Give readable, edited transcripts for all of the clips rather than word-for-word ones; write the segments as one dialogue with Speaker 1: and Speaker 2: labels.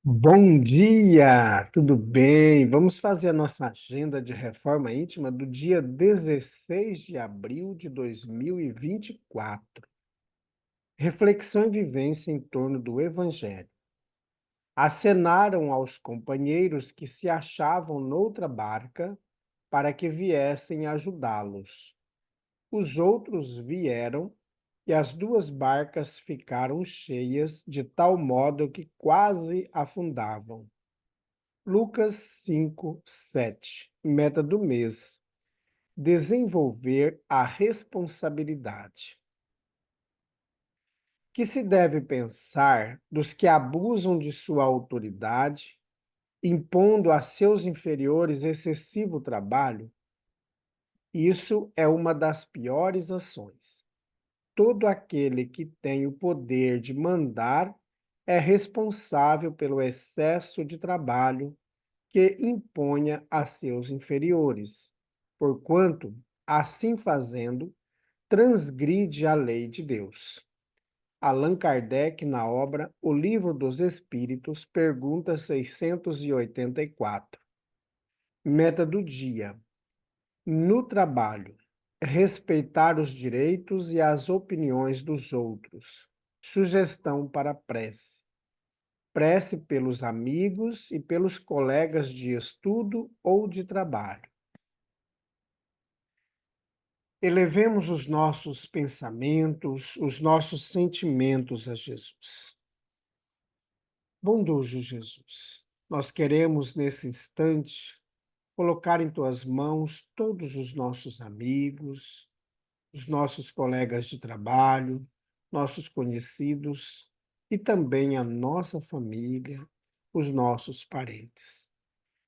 Speaker 1: Bom dia, tudo bem? Vamos fazer a nossa agenda de reforma íntima do dia 16 de abril de 2024. Reflexão e vivência em torno do Evangelho. Acenaram aos companheiros que se achavam noutra barca para que viessem ajudá-los. Os outros vieram e as duas barcas ficaram cheias de tal modo que quase afundavam. Lucas 5, 7. Meta do mês: desenvolver a responsabilidade. Que se deve pensar dos que abusam de sua autoridade, impondo a seus inferiores excessivo trabalho? Isso é uma das piores ações. Todo aquele que tem o poder de mandar é responsável pelo excesso de trabalho que imponha a seus inferiores, porquanto, assim fazendo, transgride a lei de Deus. Allan Kardec, na obra O Livro dos Espíritos, pergunta 684. Meta do dia: no trabalho, respeitar os direitos e as opiniões dos outros. Sugestão para a prece. Prece pelos amigos e pelos colegas de estudo ou de trabalho. Elevemos os nossos pensamentos, os nossos sentimentos a Jesus. Bondoso Jesus, nós queremos nesse instante colocar em tuas mãos todos os nossos amigos, os nossos colegas de trabalho, nossos conhecidos e também a nossa família, os nossos parentes.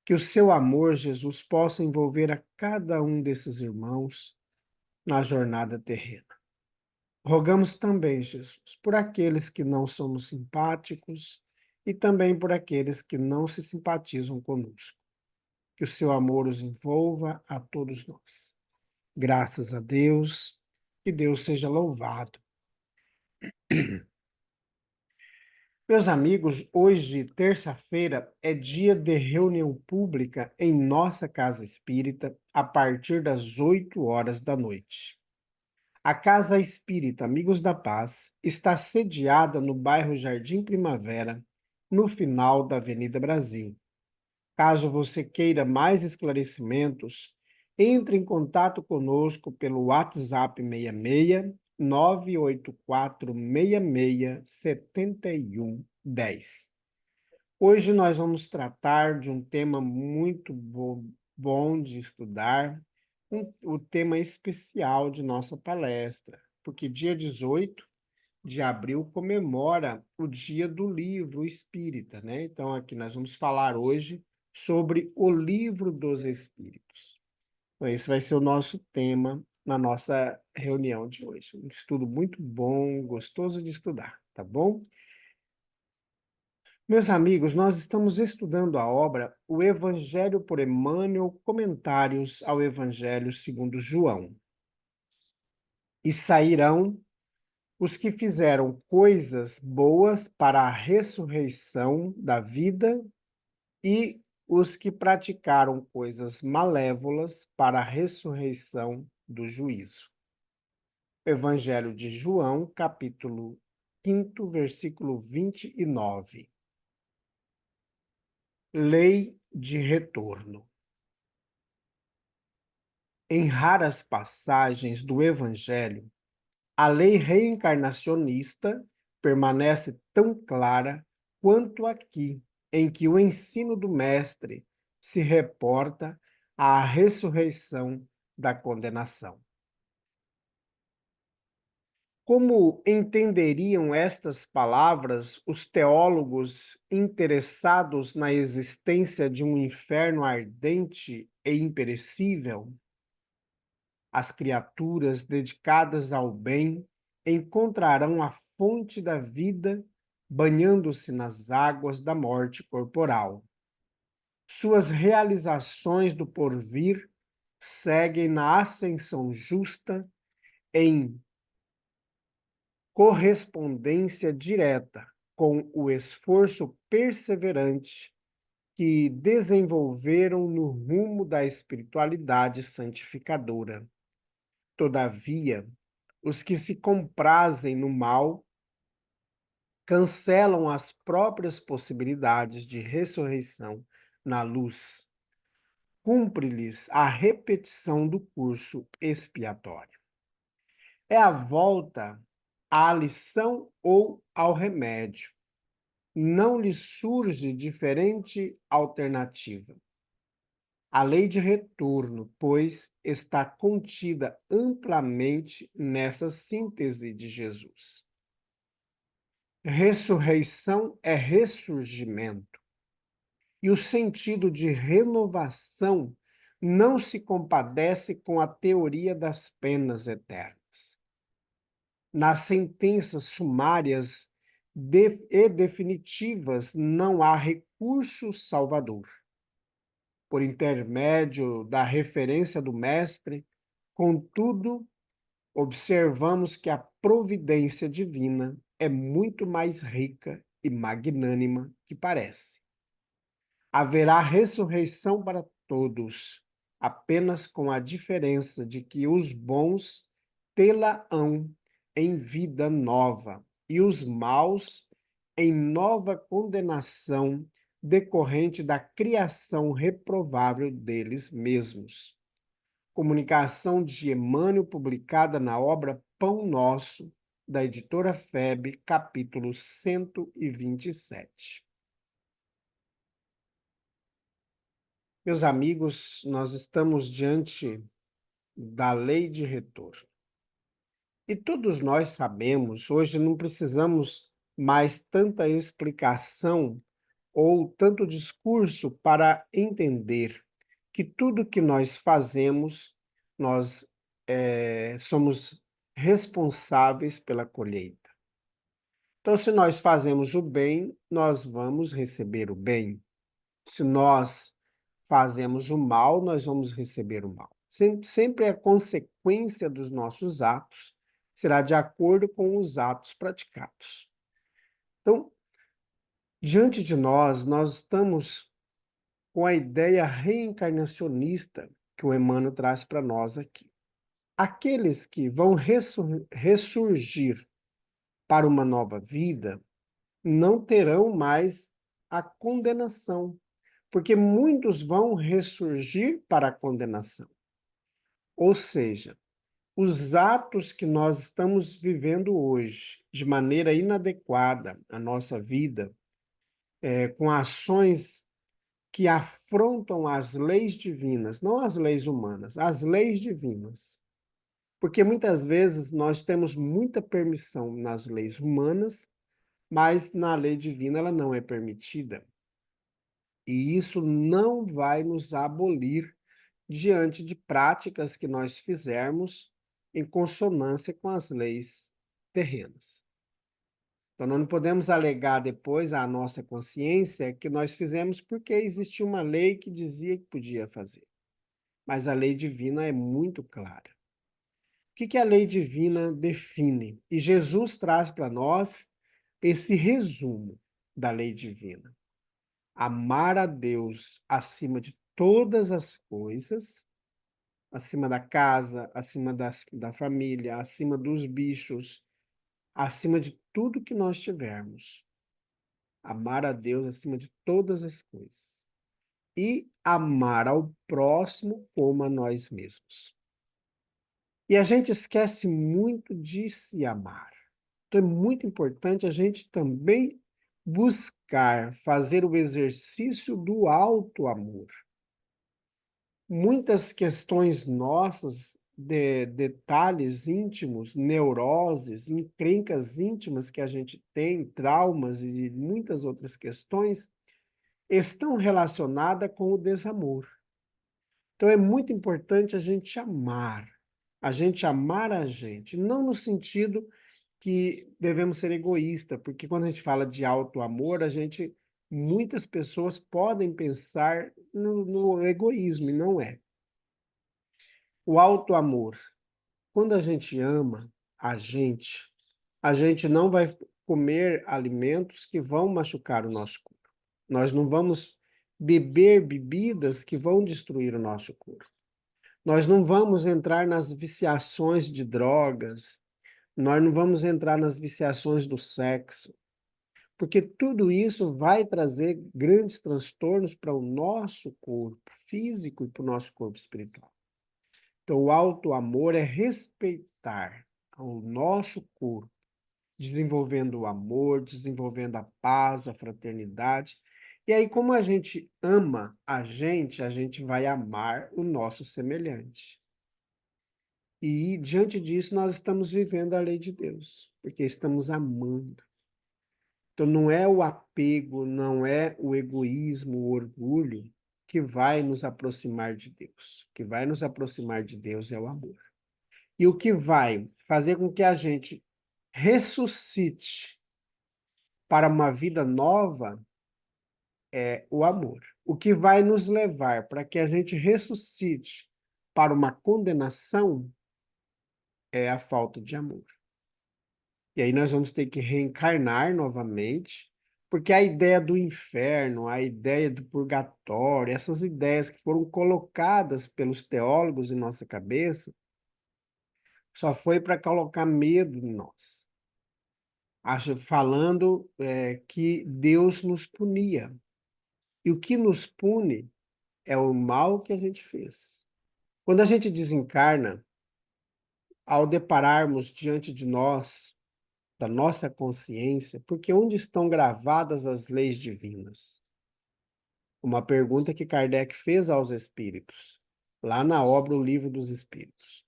Speaker 1: Que o seu amor, Jesus, possa envolver a cada um desses irmãos na jornada terrena. Rogamos também, Jesus, por aqueles que não somos simpáticos e também por aqueles que não se simpatizam conosco. Que o seu amor os envolva a todos nós. Graças a Deus, que Deus seja louvado. Meus amigos, hoje, terça-feira, é dia de reunião pública em nossa casa espírita a partir das 8 horas da noite. A Casa Espírita Amigos da Paz está sediada no bairro Jardim Primavera, no final da Avenida Brasil. Caso você queira mais esclarecimentos, entre em contato conosco pelo WhatsApp 66 98466 7110. Hoje nós vamos tratar de um tema muito bom de estudar, o tema especial de nossa palestra, porque dia 18 de abril comemora o Dia do Livro Espírita, né? Então, aqui nós vamos falar hoje sobre o Livro dos Espíritos. Então, esse vai ser o nosso tema na nossa reunião de hoje. Um estudo muito bom, gostoso de estudar, tá bom? Meus amigos, nós estamos estudando a obra O Evangelho por Emmanuel, Comentários ao Evangelho segundo João. E sairão os que fizeram coisas boas para a ressurreição da vida e os que praticaram coisas malévolas para a ressurreição do juízo. Evangelho de João, capítulo 5, versículo 29. Lei de retorno. Em raras passagens do Evangelho, a lei reencarnacionista permanece tão clara quanto aqui, em que o ensino do Mestre se reporta à ressurreição da condenação. Como entenderiam estas palavras os teólogos interessados na existência de um inferno ardente e imperecível? As criaturas dedicadas ao bem encontrarão a fonte da vida banhando-se nas águas da morte corporal. Suas realizações do porvir seguem na ascensão justa em correspondência direta com o esforço perseverante que desenvolveram no rumo da espiritualidade santificadora. Todavia, os que se comprazem no mal cancelam as próprias possibilidades de ressurreição na luz. Cumpre-lhes a repetição do curso expiatório. É a volta à lição ou ao remédio. Não lhes surge diferente alternativa. A lei de retorno, pois, está contida amplamente nessa síntese de Jesus. Ressurreição é ressurgimento, e o sentido de renovação não se compadece com a teoria das penas eternas. Nas sentenças sumárias e definitivas não há recurso salvador. Por intermédio da referência do Mestre, contudo, observamos que a providência divina é muito mais rica e magnânima que parece. Haverá ressurreição para todos, apenas com a diferença de que os bons tê-la-ão em vida nova e os maus em nova condenação decorrente da criação reprovável deles mesmos. Comunicação de Emmanuel, publicada na obra Pão Nosso, da editora FEB, capítulo 127. Meus amigos, nós estamos diante da lei de retorno. E todos nós sabemos, hoje não precisamos mais tanta explicação ou tanto discurso para entender que tudo que nós fazemos, nós somos responsáveis pela colheita. Então, se nós fazemos o bem, nós vamos receber o bem. Se nós fazemos o mal, nós vamos receber o mal. Sempre a consequência dos nossos atos será de acordo com os atos praticados. Então, diante de nós estamos com a ideia reencarnacionista que o Emmanuel traz para nós aqui. Aqueles que vão ressurgir para uma nova vida não terão mais a condenação, porque muitos vão ressurgir para a condenação. Ou seja, os atos que nós estamos vivendo hoje, de maneira inadequada à nossa vida, com ações que afrontam as leis divinas, não as leis humanas, as leis divinas. Porque muitas vezes nós temos muita permissão nas leis humanas, mas na lei divina ela não é permitida. E isso não vai nos abolir diante de práticas que nós fizermos em consonância com as leis terrenas. Então, nós não podemos alegar depois à nossa consciência que nós fizemos porque existia uma lei que dizia que podia fazer. Mas a lei divina é muito clara. O que a lei divina define? E Jesus traz para nós esse resumo da lei divina. Amar a Deus acima de todas as coisas, acima da casa, acima da família, acima dos bichos, acima de tudo que nós tivermos. Amar a Deus acima de todas as coisas. E amar ao próximo como a nós mesmos. E a gente esquece muito de se amar. Então é muito importante a gente também buscar fazer o exercício do auto-amor. Muitas questões nossas, detalhes íntimos, neuroses, encrencas íntimas que a gente tem, traumas e muitas outras questões, estão relacionadas com o desamor. Então é muito importante a gente amar a gente, não no sentido que devemos ser egoístas, porque quando a gente fala de auto-amor, muitas pessoas podem pensar no egoísmo, e não é. O auto-amor, quando a gente ama a gente não vai comer alimentos que vão machucar o nosso corpo. Nós não vamos beber bebidas que vão destruir o nosso corpo. Nós não vamos entrar nas viciações de drogas, nós não vamos entrar nas viciações do sexo, porque tudo isso vai trazer grandes transtornos para o nosso corpo físico e para o nosso corpo espiritual. Então, o auto-amor é respeitar o nosso corpo, desenvolvendo o amor, desenvolvendo a paz, a fraternidade. E aí, como a gente ama a gente vai amar o nosso semelhante. E diante disso, nós estamos vivendo a lei de Deus, porque estamos amando. Então, não é o apego, não é o egoísmo, o orgulho que vai nos aproximar de Deus. O que vai nos aproximar de Deus é o amor. E o que vai fazer com que a gente ressuscite para uma vida nova é o amor. O que vai nos levar para que a gente ressuscite para uma condenação é a falta de amor. E aí nós vamos ter que reencarnar novamente, porque a ideia do inferno, a ideia do purgatório, essas ideias que foram colocadas pelos teólogos em nossa cabeça, só foi para colocar medo em nós, falando que Deus nos punia. E o que nos pune é o mal que a gente fez. Quando a gente desencarna, ao depararmos diante de nós, da nossa consciência, porque onde estão gravadas as leis divinas? Uma pergunta que Kardec fez aos espíritos, lá na obra O Livro dos Espíritos.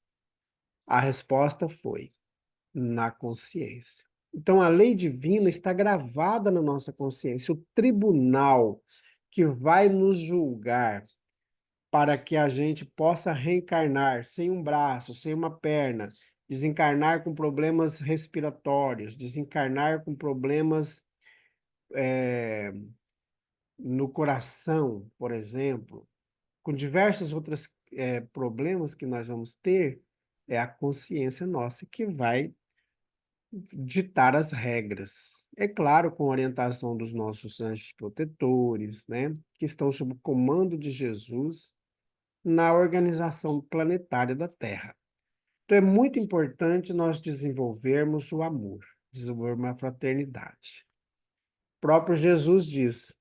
Speaker 1: A resposta foi: na consciência. Então, a lei divina está gravada na nossa consciência. O tribunal que vai nos julgar para que a gente possa reencarnar sem um braço, sem uma perna, desencarnar com problemas respiratórios, desencarnar com problemas no coração, por exemplo, com diversos outros problemas que nós vamos ter, é a consciência nossa que vai ditar as regras. É claro, com orientação dos nossos anjos protetores, né, que estão sob o comando de Jesus na organização planetária da Terra. Então, é muito importante nós desenvolvermos o amor, desenvolvermos a fraternidade. O próprio Jesus diz: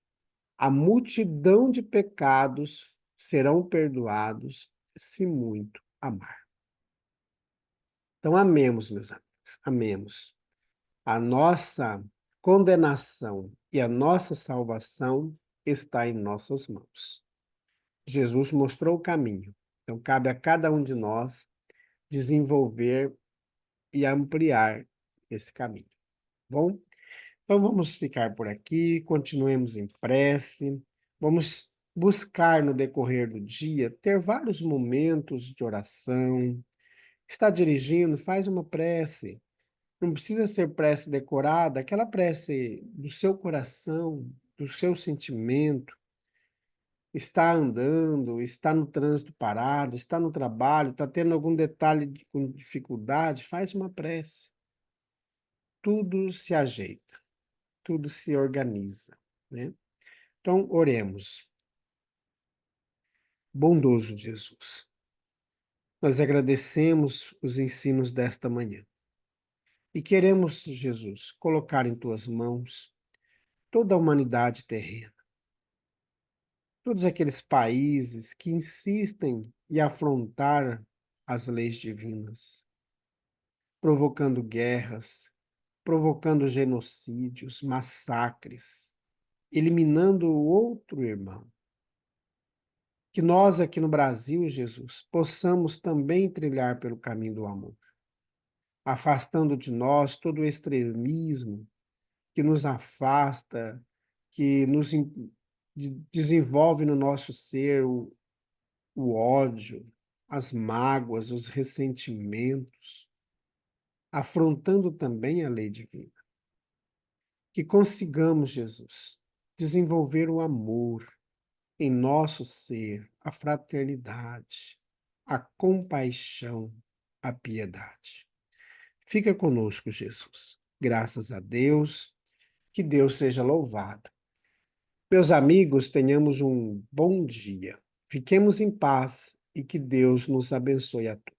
Speaker 1: a multidão de pecados serão perdoados se muito amar. Então, amemos, meus amigos, amemos. A nossa condenação e a nossa salvação está em nossas mãos. Jesus mostrou o caminho. Então, cabe a cada um de nós desenvolver e ampliar esse caminho. Bom, então vamos ficar por aqui, continuemos em prece, vamos buscar no decorrer do dia ter vários momentos de oração. Está dirigindo, faz uma prece. Não precisa ser prece decorada, aquela prece do seu coração, do seu sentimento. Está andando, está no trânsito parado, está no trabalho, está tendo algum detalhe com dificuldade, faz uma prece. Tudo se ajeita, tudo se organiza, né? Então, oremos. Bondoso Jesus, nós agradecemos os ensinos desta manhã e queremos, Jesus, colocar em tuas mãos toda a humanidade terrena, todos aqueles países que insistem em afrontar as leis divinas, provocando guerras, provocando genocídios, massacres, eliminando o outro irmão. Que nós aqui no Brasil, Jesus, possamos também trilhar pelo caminho do amor, afastando de nós todo o extremismo que nos afasta, que nos desenvolve no nosso ser o ódio, as mágoas, os ressentimentos, afrontando também a lei divina. Que consigamos, Jesus, desenvolver o amor em nosso ser, a fraternidade, a compaixão, a piedade. Fica conosco, Jesus. Graças a Deus, que Deus seja louvado. Meus amigos, tenhamos um bom dia. Fiquemos em paz e que Deus nos abençoe a todos.